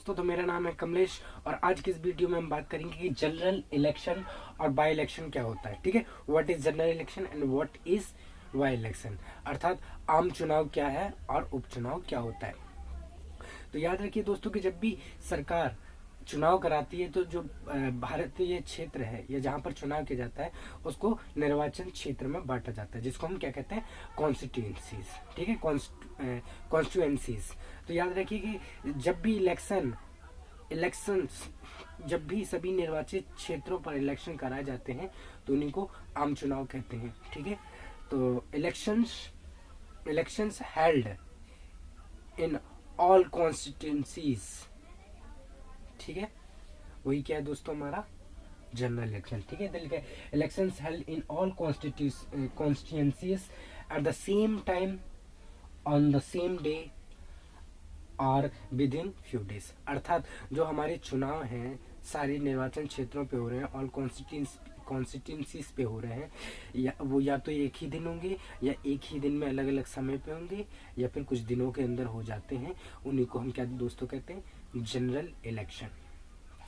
दोस्तों, तो मेरा नाम है कमलेश और आज की इस वीडियो में हम बात करेंगे कि जनरल इलेक्शन और बाई इलेक्शन क्या होता है। ठीक है, what is general election and what is by election, अर्थात आम चुनाव क्या है और उपचुनाव क्या होता है। तो याद रखिए दोस्तों कि जब भी सरकार चुनाव कराती है तो जो भारतीय क्षेत्र है या जहाँ पर चुनाव किया जाता है उसको निर्वाचन क्षेत्र में बांटा जाता है, जिसको हम क्या कहते हैं, कॉन्स्टिट्यूएंसीज। ठीक है, कॉन्स्टिट्यूएंसीज। तो याद रखिए कि जब भी इलेक्शंस जब भी सभी निर्वाचित क्षेत्रों पर इलेक्शन कराए जाते हैं तो उन्हीं को आम चुनाव कहते हैं। ठीक है, तो elections held in all constituencies. ठीक है, वही क्या है दोस्तों, हमारा जनरल इलेक्शन। ठीक है, elections held in all constituencies at the same time on the same day और विद इन फ्यू डेज। अर्थात जो हमारे चुनाव हैं सारे निर्वाचन क्षेत्रों पे हो रहे हैं, ऑल कॉन्स्टिट्यूंसीज पे हो रहे हैं, या तो एक ही दिन होंगे या एक ही दिन में अलग अलग समय पे होंगे या फिर कुछ दिनों के अंदर हो जाते हैं। उन्हीं को हम क्या दोस्तों कहते हैं, जनरल इलेक्शन।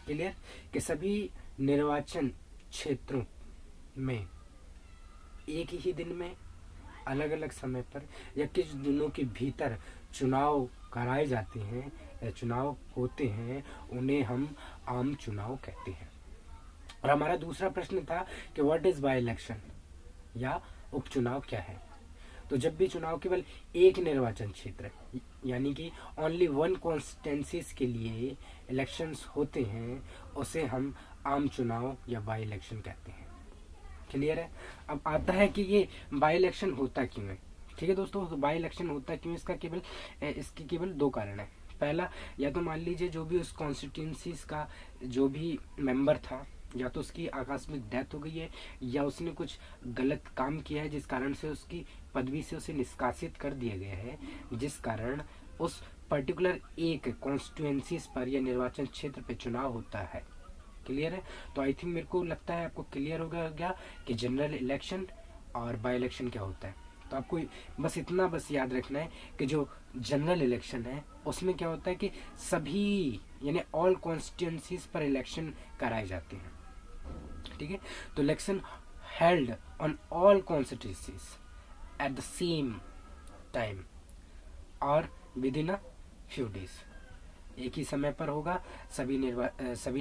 क्लियर कि सभी निर्वाचन क्षेत्रों में एक ही दिन में अलग अलग समय पर या कुछ दिनों के भीतर चुनाव कराए जाते हैं या चुनाव होते हैं, उन्हें हम आम चुनाव कहते हैं। और हमारा दूसरा प्रश्न था कि व्हाट इज बाय इलेक्शन या उपचुनाव क्या है। तो जब भी चुनाव केवल एक निर्वाचन क्षेत्र यानी कि ओनली वन कॉन्स्टिट्यूंसीज के लिए इलेक्शंस होते हैं उसे हम आम चुनाव या बाय इलेक्शन कहते हैं। क्लियर है। अब आता है कि ये बाई इलेक्शन होता क्यों है। ठीक है दोस्तों, तो बाई इलेक्शन होता क्यों, इसके केवल दो कारण है। पहला, या तो मान लीजिए जो भी उस कॉन्स्टिट्यूंसीज का जो भी मेंबर था या तो उसकी आकस्मिक डेथ हो गई है या उसने कुछ गलत काम किया है जिस कारण से उसकी पदवी से उसे निष्कासित कर दिया गया है, जिस कारण उस पर्टिकुलर एक कॉन्स्टिट्यूंसीज पर या निर्वाचन क्षेत्र पे चुनाव होता है। क्लियर है। तो आई थिंक मेरे को लगता है आपको क्लियर हो गया कि जनरल इलेक्शन और बाई इलेक्शन क्या होता है। तो आपको बस इतना याद रखना है कि जो जनरल इलेक्शन है उसमें क्या होता है कि सभी यानी ऑल कॉन्स्टिट्यूंसीज पर इलेक्शन कराए जाते हैं। ठीक है, तो election held on all constituencies at the same time और within a few days. एक ही समय पर होगा सभी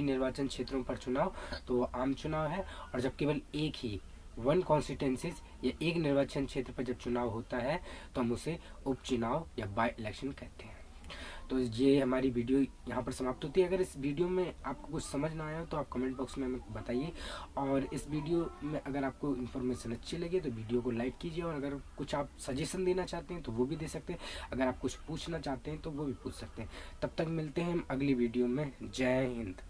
निर्वाचन क्षेत्रों पर चुनाव, तो वो आम चुनाव है। और जब केवल एक ही वन कॉन्स्टिट्यूंसीज या एक निर्वाचन क्षेत्र पर जब चुनाव होता है तो हम उसे उपचुनाव या बाय इलेक्शन कहते हैं। तो ये हमारी वीडियो यहाँ पर समाप्त होती है। अगर इस वीडियो में आपको कुछ समझ ना आया हो तो आप कमेंट बॉक्स में हमें बताइए, और इस वीडियो में अगर आपको इन्फॉर्मेशन अच्छी लगे तो वीडियो को लाइक कीजिए, और अगर कुछ आप सजेशन देना चाहते हैं तो वो भी दे सकते हैं, अगर आप कुछ पूछना चाहते हैं तो वो भी पूछ सकते हैं। तब तक मिलते हैं हम अगली वीडियो में। जय हिंद।